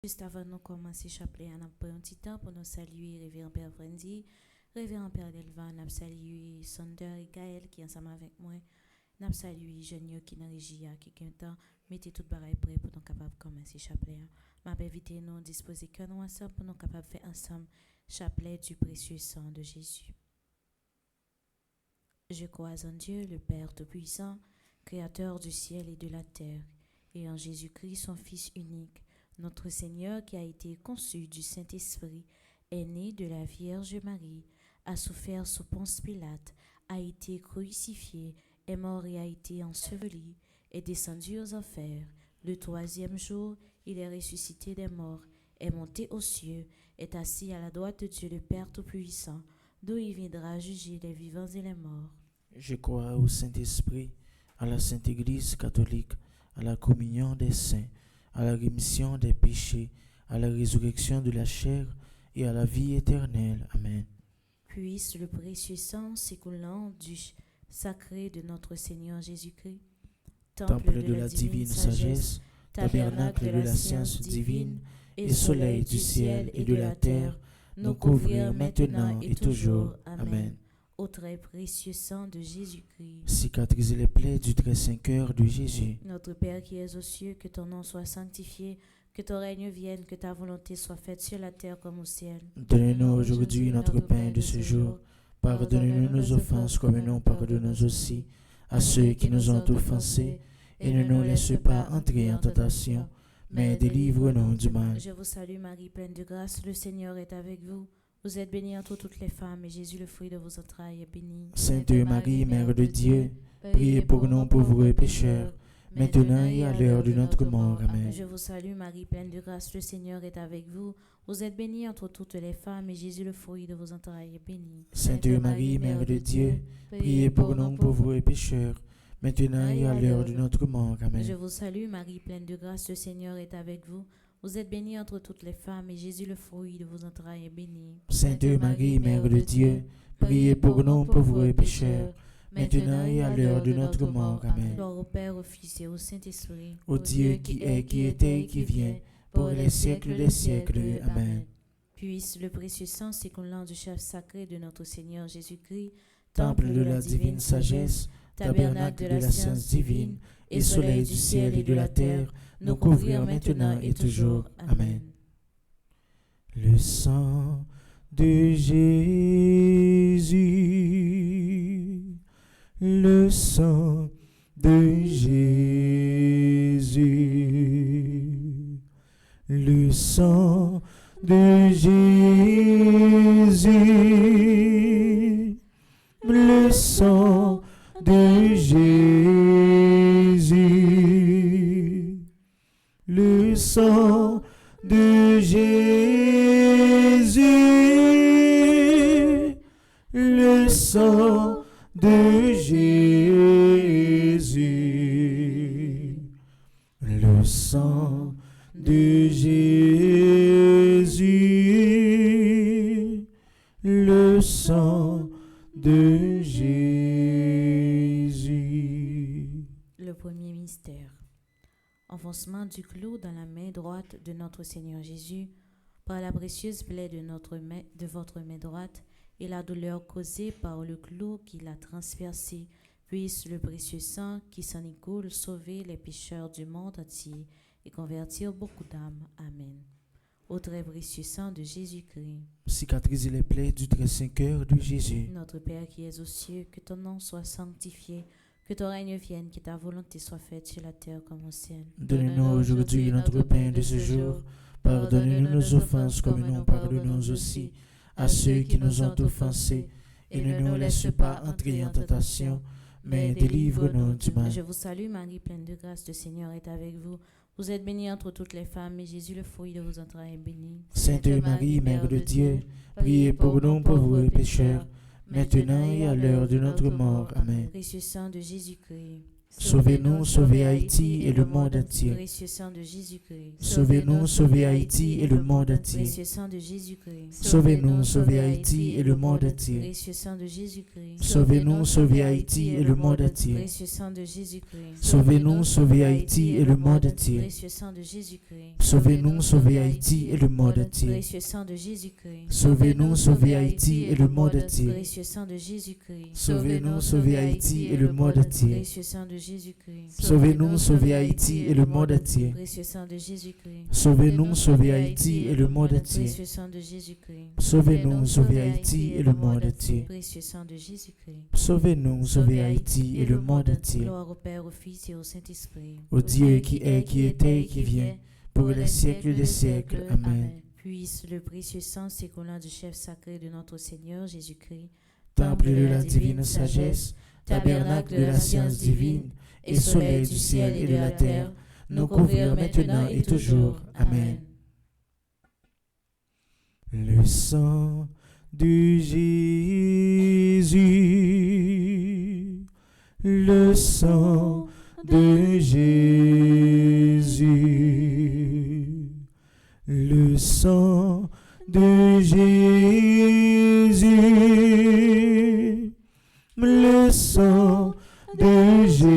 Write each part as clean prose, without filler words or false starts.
Juste avant de commencer le chapelet, on a pris un petit temps pour nous saluer Révérend Père Brandy, Révérend Père Delvan, on a salué Sonder et Gaël qui est ensemble avec moi, on a salué Jeanne qui est dans la régie qui est un temps, mettez tout pareil prêt pour nous capables de commencer le chapelet. Je vais inviter nous à disposer que nous ensemble pour nous capables de faire ensemble le chapelet du précieux sang de Jésus. Je crois en Dieu, le Père Tout-Puissant, Créateur du ciel et de la terre, et en Jésus-Christ, son Fils unique, notre Seigneur qui a été conçu du Saint-Esprit, est né de la Vierge Marie, a souffert sous Ponce Pilate, a été crucifié, est mort et a été enseveli, est descendu aux enfers. Le troisième jour, il est ressuscité des morts, est monté aux cieux, est assis à la droite de Dieu le Père Tout-Puissant, d'où il viendra juger les vivants et les morts. Je crois au Saint-Esprit, à la Sainte Église catholique, à la communion des saints, à la rémission des péchés, à la résurrection de la chair et à la vie éternelle. Amen. Puisse le précieux sang s'écoulant du sacré de notre Seigneur Jésus-Christ, Temple de la divine sagesse, tabernacle de la science divine, et soleil du ciel et de la terre, nous couvrir maintenant et toujours. Amen. Au très précieux sang de Jésus-Christ, Cicatriser les plaies du très saint cœur de Jésus. Notre Père qui es aux cieux, que ton nom soit sanctifié, que ton règne vienne, que ta volonté soit faite sur la terre comme au ciel. Donne-nous aujourd'hui notre pain de ce jour. Pardonne-nous nos offenses comme nous pardonnons aussi à ceux qui nous ont offensés. Et ne nous laisse pas entrer en tentation, mais délivre-nous du mal. Je vous salue Marie, pleine de grâce, le Seigneur est avec vous. Vous êtes bénie entre toutes les femmes, et Jésus, le fruit de vos entrailles, est béni. Sainte Marie, Mère de Dieu, priez pour nous pauvres pécheurs, maintenant et à l'heure de notre mort. Amen. Je vous salue Marie, pleine de grâce, le Seigneur est avec vous. Vous êtes bénie entre toutes les femmes, et Jésus, le fruit de vos entrailles, est béni. Sainte Marie, Mère de Dieu, priez pour nous pauvres pécheurs, maintenant et à l'heure de notre mort. Amen. Je vous salue Marie, pleine de grâce, le Seigneur est avec vous. Vous êtes bénie entre toutes les femmes, et Jésus, le fruit de vos entrailles, est béni. Sainte Marie, Mère de Dieu, priez pour nous pauvres pécheurs, maintenant et à l'heure de notre mort. Amen. Gloire au Père, au Fils et au Saint-Esprit. Au Dieu qui est, qui était et qui vient, pour les siècles des siècles. Amen. Puisse le précieux sang s'écoulant du chef sacré de notre Seigneur Jésus-Christ, Temple de la divine sagesse, tabernacle de la science divine, et soleil du ciel et de la terre, nous couvrir maintenant et toujours. Amen. Le sang de Jésus, le sang de Jésus, le sang de Jésus, le sang de Jésus, le sang de Jésus, le sang de Jésus, le sang de Jésus, le sang de Jésus. Le premier mystère. Enfoncement du clou dans la main droite de notre Seigneur Jésus, par la précieuse plaie de votre main droite et la douleur causée par le clou qui l'a transpercé, puisse le précieux sang qui s'en écoule sauver les pécheurs du monde entier et convertir beaucoup d'âmes. Amen. Au très précieux sang de Jésus-Christ. Cicatriser les plaies du très saint cœur de Jésus. Notre Père qui es aux cieux, que ton nom soit sanctifié, que ton règne vienne, que ta volonté soit faite sur la terre comme au ciel. Donne-nous aujourd'hui notre pain de ce jour. Pardonne-nous nos offenses comme nous pardonnons aussi à ceux qui nous ont offensés. Et ne nous laisse pas entrer en tentation, mais délivre-nous du mal. Je vous salue Marie, pleine de grâce, le Seigneur est avec vous. Vous êtes bénie entre toutes les femmes, et Jésus, le fruit de vos entrailles, est béni. Sainte Marie, Mère de Dieu, priez pour nous pauvres pécheurs, maintenant et à l'heure de notre mort. Amen. Précieux sang de Jésus-Christ. Sauvez-nous, sauvez Haïti et le monde entier. Précieux sang de Jésus-Christ. Sauvez-nous, sauvez Haïti et le monde entier. Précieux sang de Jésus-Christ. Sauvez-nous, sauvez Haïti et le monde entier. Précieux sang de Jésus-Christ. Sauvez-nous, sauvez Haïti et le monde entier. Précieux sang de Jésus-Christ. Sauvez-nous, sauvez Haïti et le monde entier. Précieux sang de Jésus-Christ. Sauvez-nous, sauvez Haïti et le monde entier. Précieux sang de Jésus-Christ. Sauvez-nous, sauvez Haïti et le monde entier. Précieux sang de Jésus-Christ. Sauvez-nous, sauvez Haïti et le monde entier. Précieux sang de Jésus-Christ. Sauvez-nous, sauvez Haïti et le monde entier. Précieux sang de Jésus-Christ. Sauvez-nous, sauvez Haïti et le monde entier. Précieux sang de Jésus-Christ. Sauvez-nous, sauvez Haïti et le monde entier. Précieux sang de Jésus-Christ. Sauvez-nous, sauvez Haïti et le monde entier. Gloire au Père, au Fils et au Saint-Esprit. Au Dieu qui est, qui était et qui vient, pour les siècles des siècles. Amen. Puisse le précieux sang s'écoulant du chef sacré de notre Seigneur Jésus-Christ, Temple de la divine sagesse, tabernacle de la science divine, et soleil du ciel et de la terre, nous couvrir maintenant et toujours. Amen. Le sang de Jésus, le sang de Jésus, le sang de Jésus, le sang de Jésus,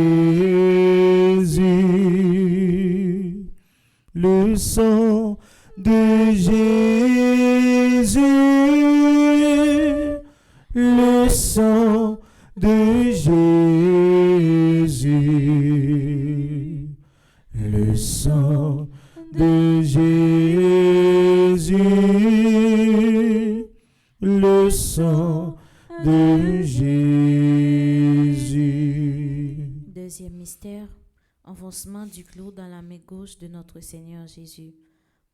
le sang de Jésus, le sang de Jésus, le sang de Jésus, le sang de Jésus. Deuxième mystère, enfoncement du clou dans la main gauche de notre Seigneur Jésus.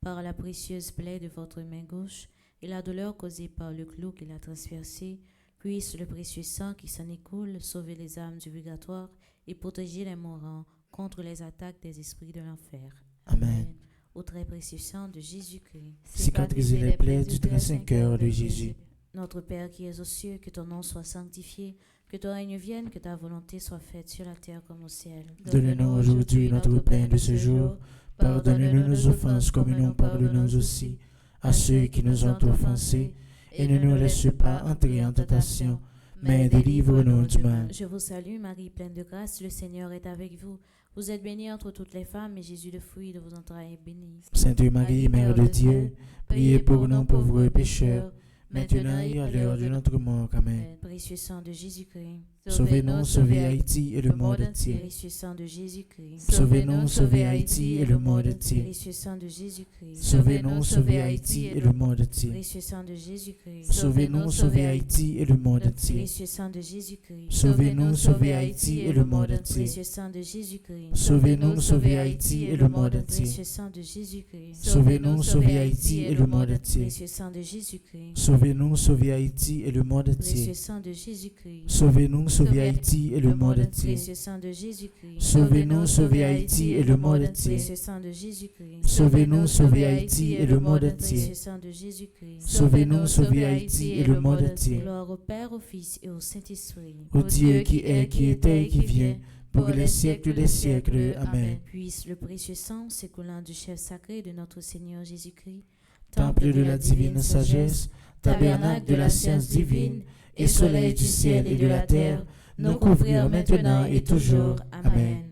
Par la précieuse plaie de votre main gauche et la douleur causée par le clou qu'il a transpercé, puisse le précieux sang qui s'en écoule sauver les âmes du purgatoire et protéger les mourants contre les attaques des esprits de l'enfer. Amen. Au très précieux sang de Jésus-Christ. Cicatriser les plaies du très saint cœur de Jésus. Notre Père qui es aux cieux, que ton nom soit sanctifié, que ton règne vienne, que ta volonté soit faite sur la terre comme au ciel. Donne-nous aujourd'hui notre pain de ce jour. Pardonne-nous nos offenses comme nous pardonnons aussi à ceux qui nous ont offensés. Et ne nous laisse pas entrer en tentation, mais délivre-nous du mal. Je vous salue Marie, pleine de grâce, le Seigneur est avec vous. Vous êtes bénie entre toutes les femmes, et Jésus, le fruit de vos entrailles, est béni. Sainte Marie, Mère de Dieu, priez pour nous pauvres pécheurs, maintenant et à l'heure de notre mort. Amen. Précieux sang de Jésus-Christ. Sauvez-nous, sauvez Haïti et le monde entier. Précieux sang de Jésus-Christ. Sauvez-nous, sauvez Haïti et le monde entier. Précieux sang de Jésus-Christ. Sauvez-nous, sauvez Haïti et le monde entier. Précieux sang de Jésus-Christ. Sauvez-nous, sauvez Haïti et le monde entier. Précieux sang de Jésus-Christ. Sauvez-nous, sauvez Haïti et le monde entier. Précieux sang de Jésus-Christ. Sauvez-nous, sauvez Haïti et le monde entier. Précieux sang de Jésus-Christ. Sauvez-nous, sauvez Haïti et le monde entier. Précieux sang de Jésus-Christ. Sauvez-nous, sauvez Haïti et le monde entier. Précieux sang de Jésus-Christ. Sauvez-nous, sauvez Haïti et le monde entier. Précieux sang de Jésus-Christ. Sauvez-nous, sauvez Haïti et le monde entier. Précieux sang de Jésus-Christ. Sauvez-nous, sauvez Haïti et le monde entier. Précieux sang de Jésus-Christ. Sauvez-nous, sauvez Haïti et le monde entier. Gloire au Père, au Fils et au Saint-Esprit. Au Dieu qui est, qui était et qui vient, pour les siècles des siècles. Amen. Puisse le précieux sang s'écoulant du chef sacré de notre Seigneur Jésus-Christ, Temple de la divine sagesse, tabernacle de la science divine, et soleil du ciel et de la terre, nous couvrir maintenant et toujours. Amen.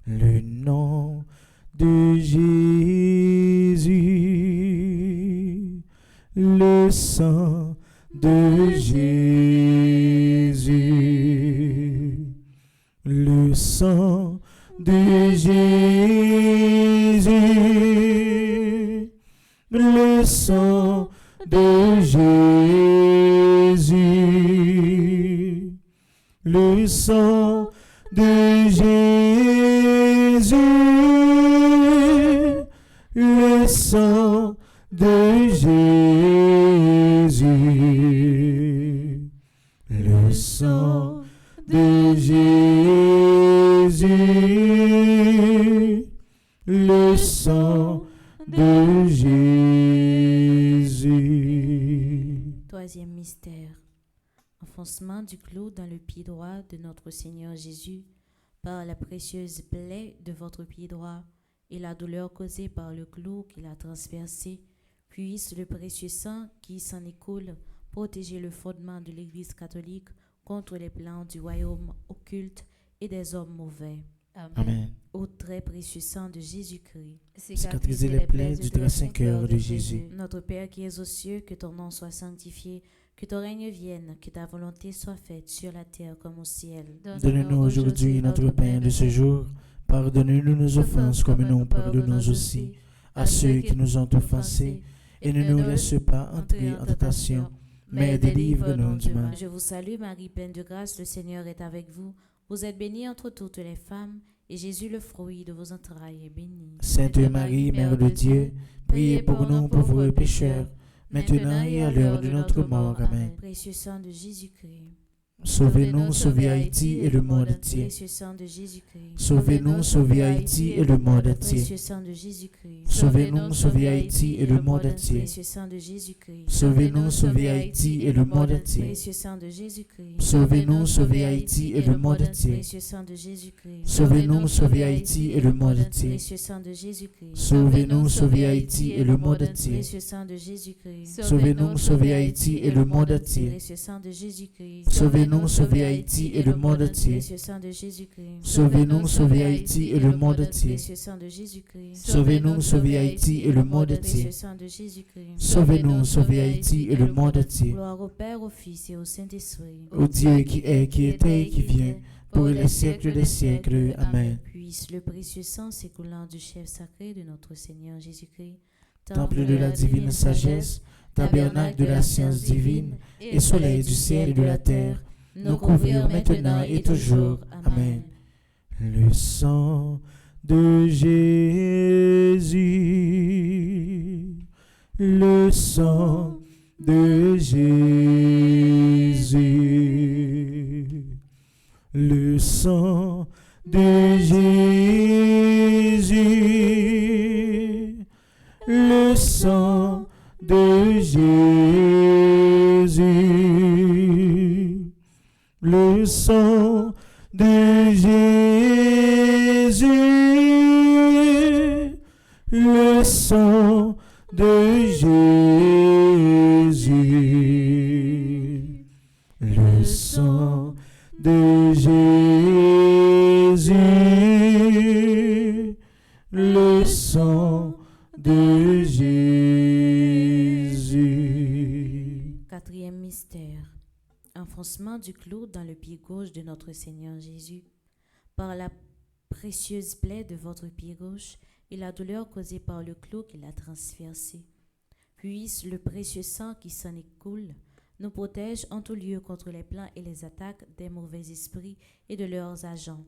Le nom de Jésus, le sang de Jésus, le sang de Jésus, le sang de Jésus, le sang de Jésus, le sang de Jésus, le sang de Jésus, le sang de Jésus. Troisième mystère. Enfoncement du clou dans le pied droit de notre Seigneur Jésus. par la précieuse plaie de votre pied droit et la douleur causée par le clou qui l'a transpercé, puisse le précieux sang qui s'en écoule protéger le fondement de l'Église catholique contre les plans du royaume occulte et des hommes mauvais. Amen. Ô très précieux sang de Jésus-Christ, Cicatrisez les plaies du très saint cœur de Jésus. Notre Père qui es aux cieux, que ton nom soit sanctifié, que ton règne vienne, que ta volonté soit faite sur la terre comme au ciel. Donne-nous aujourd'hui notre pain de ce jour. Pardonne-nous nos offenses comme nous pardonnons aussi à ceux qui nous ont offensés. Et ne nous laisse pas entrer en tentation, mais délivre-nous du mal. Je vous salue Marie, pleine de grâce, le Seigneur est avec vous. Vous êtes bénie entre toutes les femmes, et Jésus, le fruit de vos entrailles, est béni. Sainte Marie, Mère de Dieu, priez pour nous pauvres pécheurs, maintenant et à l'heure de notre mort. Amen. Précieux sang de Jésus-Christ, Sauvez-nous, sauvez Haïti et le monde entier. précieux sang de Jésus-Christ, Sauvez-nous, sauvez Haïti et le monde entier. précieux sang de Jésus-Christ, Sauvez-nous, sauvez Haïti et le monde entier. précieux sang de Jésus-Christ, Sauvez-nous, sauvez Haïti et le monde entier. précieux sang de Jésus-Christ, Sauvez-nous, sauvez Haïti et le monde entier. précieux sang de Jésus-Christ, Sauvez-nous, sauvez Haïti et le monde entier. précieux sang de Jésus-Christ, Sauvez-nous, sauvez Haïti et le monde entier. précieux sang de Jésus-Christ, Sauvez-nous, sauvez Haïti et le monde entier. précieux sang de Jésus-Christ, Sauvez-nous, sauvez Haïti et le monde entier. précieux sang de Jésus-Christ, Sauvez-nous, sauvez Haïti et le monde entier. précieux sang de Jésus-Christ, Sauvez-nous, sauvez Haïti et le monde entier. précieux sang de Jésus-Christ. Sauvez-nous, sauvez Haïti et le monde entier. Gloire au Père, au Fils et au Saint-Esprit. Au Dieu qui est, qui était et qui vient, pour les siècles des siècles. Amen. Puisse le précieux sang s'écoulant du chef sacré de notre Seigneur Jésus-Christ, Temple de la divine sagesse, tabernacle de la science divine, et soleil du ciel et de la terre, nous couvrir maintenant et toujours. Amen. Le sang de Jésus, le sang de Jésus, le sang de Jésus, le sang de Jésus, le sang de Jésus, le sang de Jésus, le sang de Jésus, le sang de Jésus. Quatrième mystère. Enfoncement du clou dans le pied gauche de notre Seigneur Jésus. Par la précieuse plaie de votre pied gauche et la douleur causée par le clou qui l'a transpercé. Puisse le précieux sang qui s'en écoule nous protège en tout lieu contre les plans et les attaques des mauvais esprits et de leurs agents.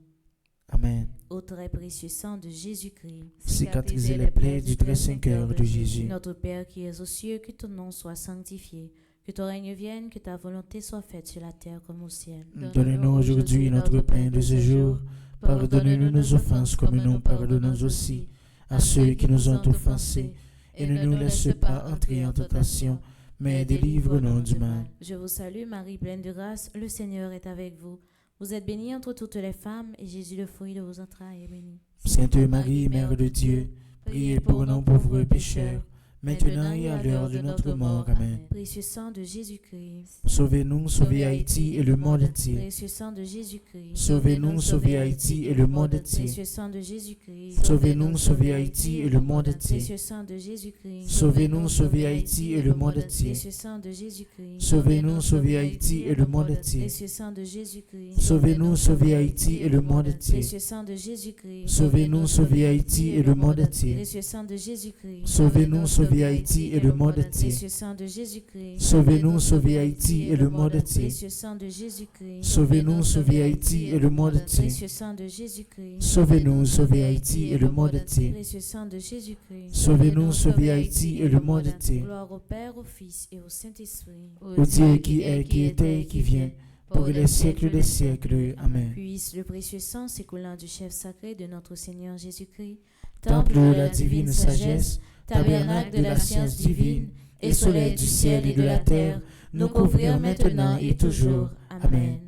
Amen. Ô très précieux sang de Jésus-Christ, Cicatrisez les plaies du très saint cœur de Jésus. Notre Père qui es aux cieux, que ton nom soit sanctifié, que ton règne vienne, que ta volonté soit faite sur la terre comme au ciel. Donne-nous aujourd'hui notre pain de ce jour. Pardonne-nous nos offenses comme nous pardonnons aussi à ceux qui nous ont offensés. Et ne nous laisse pas entrer en tentation, mais délivre-nous du mal. Je vous salue Marie, pleine de grâce, le Seigneur est avec vous. Vous êtes bénie entre toutes les femmes, et Jésus, le fruit de vos entrailles, est béni. Sainte Marie, Mère de Dieu, priez pour nous pauvres pécheurs, maintenant et à l'heure de notre mort. Amen. Précieux sang de Jésus-Christ, Sauvez-nous, sauvez Haïti et le monde entier. précieux sang de Jésus-Christ, Sauvez-nous, sauvez Haïti et le monde entier. précieux sang de Jésus-Christ, Sauvez-nous, sauvez Haïti et le monde entier. précieux sang de Jésus-Christ, Sauvez-nous, sauvez Haïti et le monde entier. précieux sang de Jésus-Christ, Sauvez-nous, sauvez Haïti et le monde entier. précieux sang de Jésus-Christ, Sauvez-nous, sauvez Haïti et le monde entier. précieux sang de Jésus-Christ, Sauvez-nous, sauvez Haïti et le monde entier. précieux sang de Jésus-Christ, Sauvez-nous, sauvez Haïti et le monde entier. précieux sang de Jésus-Christ, Sauvez-nous, sauvez Haïti et le monde entier. précieux sang de Jésus-Christ, Sauvez-nous, sauvez Haïti et le monde entier. précieux sang de Jésus-Christ, Sauvez-nous, sauvez Haïti et le monde entier. précieux sang de Jésus-Christ, Sauvez-nous, sauvez Haïti et le monde entier. gloire au Père, au Fils et au Saint-Esprit. Au Dieu qui est, qui était et qui vient, pour les siècles des siècles. Amen. Puisse le précieux sang s'écoulant du chef sacré de notre Seigneur Jésus-Christ, Temple de la divine sagesse, tabernacle de la science divine, et soleil du ciel et de la terre, nous couvrir maintenant et toujours. Amen.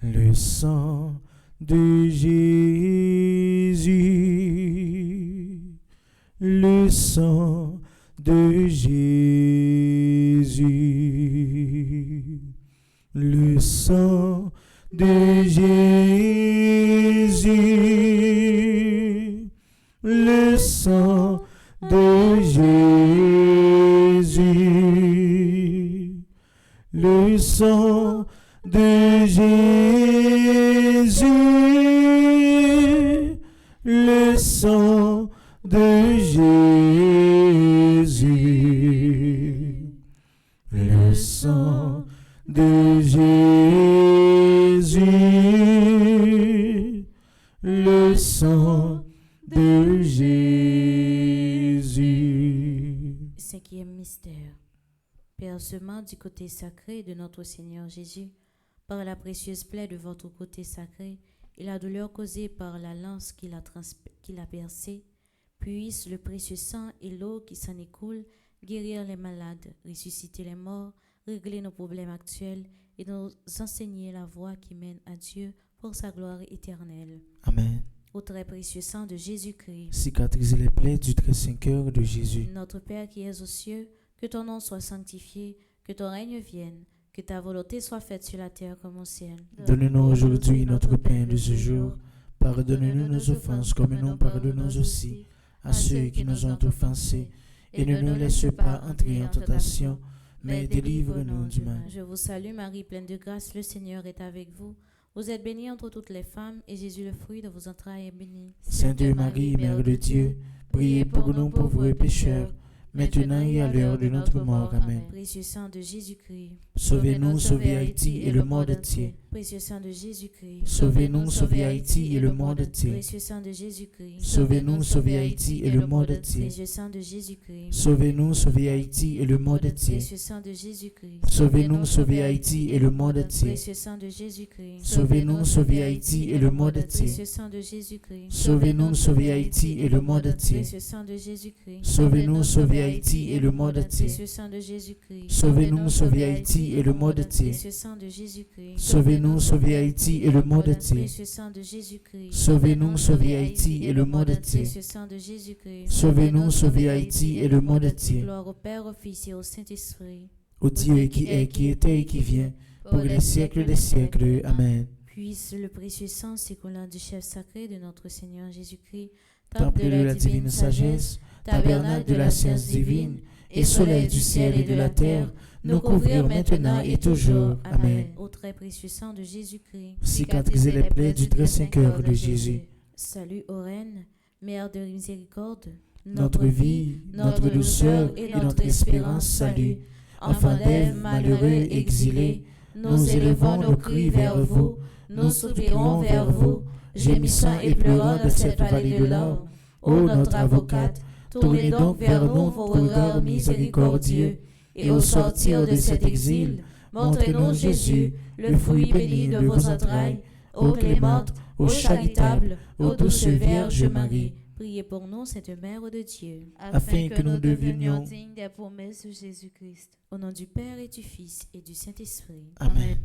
Le sang de Jésus, le sang de Jésus, le sang de Jésus, le sang de Jésus, le sang de Jésus, le sang de Jésus, le sang de Jésus, le sang de Jésus. Cinquième mystère. Percement du côté sacré de notre Seigneur Jésus, par la précieuse plaie de votre côté sacré et la douleur causée par la lance qu'il a percée, puisse le précieux sang et l'eau qui s'en écoule guérir les malades, ressusciter les morts, régler nos problèmes actuels et nous enseigner la voie qui mène à Dieu pour sa gloire éternelle. Amen. Au très précieux sang de Jésus-Christ, Cicatriser les plaies du très saint cœur de Jésus. Notre Père qui es aux cieux, que ton nom soit sanctifié, que ton règne vienne, que ta volonté soit faite sur la terre comme au ciel. Donne-nous aujourd'hui notre pain de ce jour. Pardonne-nous nos offenses comme nous pardonnons aussi à ceux qui nous ont offensés. Et ne nous laisse pas entrer en tentation, mais délivre-nous du mal. Je vous salue Marie, pleine de grâce, le Seigneur est avec vous. Vous êtes bénie entre toutes les femmes, et Jésus, le fruit de vos entrailles, est béni. Sainte Marie, Mère de Dieu, priez pour nous pauvres pécheurs, maintenant et à l'heure de notre mort. Amen. Précieux sang de Jésus-Christ, Sauvez-nous, sauvez Haïti et le monde entier. précieux sang de Jésus-Christ, Sauvez-nous, sauvez Haïti et le monde entier. précieux sang de Jésus-Christ, Sauvez-nous, sauvez Haïti et le monde entier. précieux sang de Jésus-Christ, Sauvez-nous, sauvez Haïti et le monde entier. précieux sang de Jésus-Christ, Sauvez-nous, sauvez Haïti et le monde entier. précieux sang de Jésus-Christ, Sauvez-nous, sauvez Haïti et le monde entier. précieux sang de Jésus-Christ, Sauvez-nous, sauvez Haïti et le monde entier. précieux sang de Jésus-Christ, Sauvez-nous, sauvez Haïti et le monde entier. précieux sang de Jésus-Christ, Sauvez-nous, sauvez Haïti et le monde entier. précieux sang de Jésus-Christ, Sauvez-nous, sauvez Haïti et le monde entier. précieux sang de Jésus-Christ, Sauvez-nous, sauvez Haïti et le monde entier. précieux sang de Jésus-Christ, Sauvez-nous, sauvez Haïti et le monde entier. gloire au Père, au Fils et au Saint-Esprit, Au Dieu qui est, qui était et qui vient, pour les siècles des siècles. Amen. puisse le précieux sang s'écoulant du chef sacré de notre Seigneur Jésus-Christ, Temple de la divine sagesse, tabernacle de la science divine, et soleil du ciel et de la terre, nous couvrir maintenant et toujours. Amen. Au très précieux sang de Jésus-Christ, Cicatriser les plaies du très saint cœur de Jésus. salut ô Reine, Mère de miséricorde, Notre vie, notre douceur et notre espérance, salut. Enfants d'Ève, malheureux, exilés, nous élevons nos cris vers vous, nous soupirons vers vous, gémissant et pleurant de cette vallée de larmes. Ô notre avocate, tournez donc vers nous vos regards miséricordieux, et au sortir de cet exil, montrez-nous Jésus, le fruit béni de vos entrailles, ô clémente, ô charitable, ô douce Vierge Marie. priez pour nous, Sainte Mère de Dieu, Afin que nous devenions dignes des promesses de Jésus-Christ. au nom du Père et du Fils et du Saint-Esprit. Amen.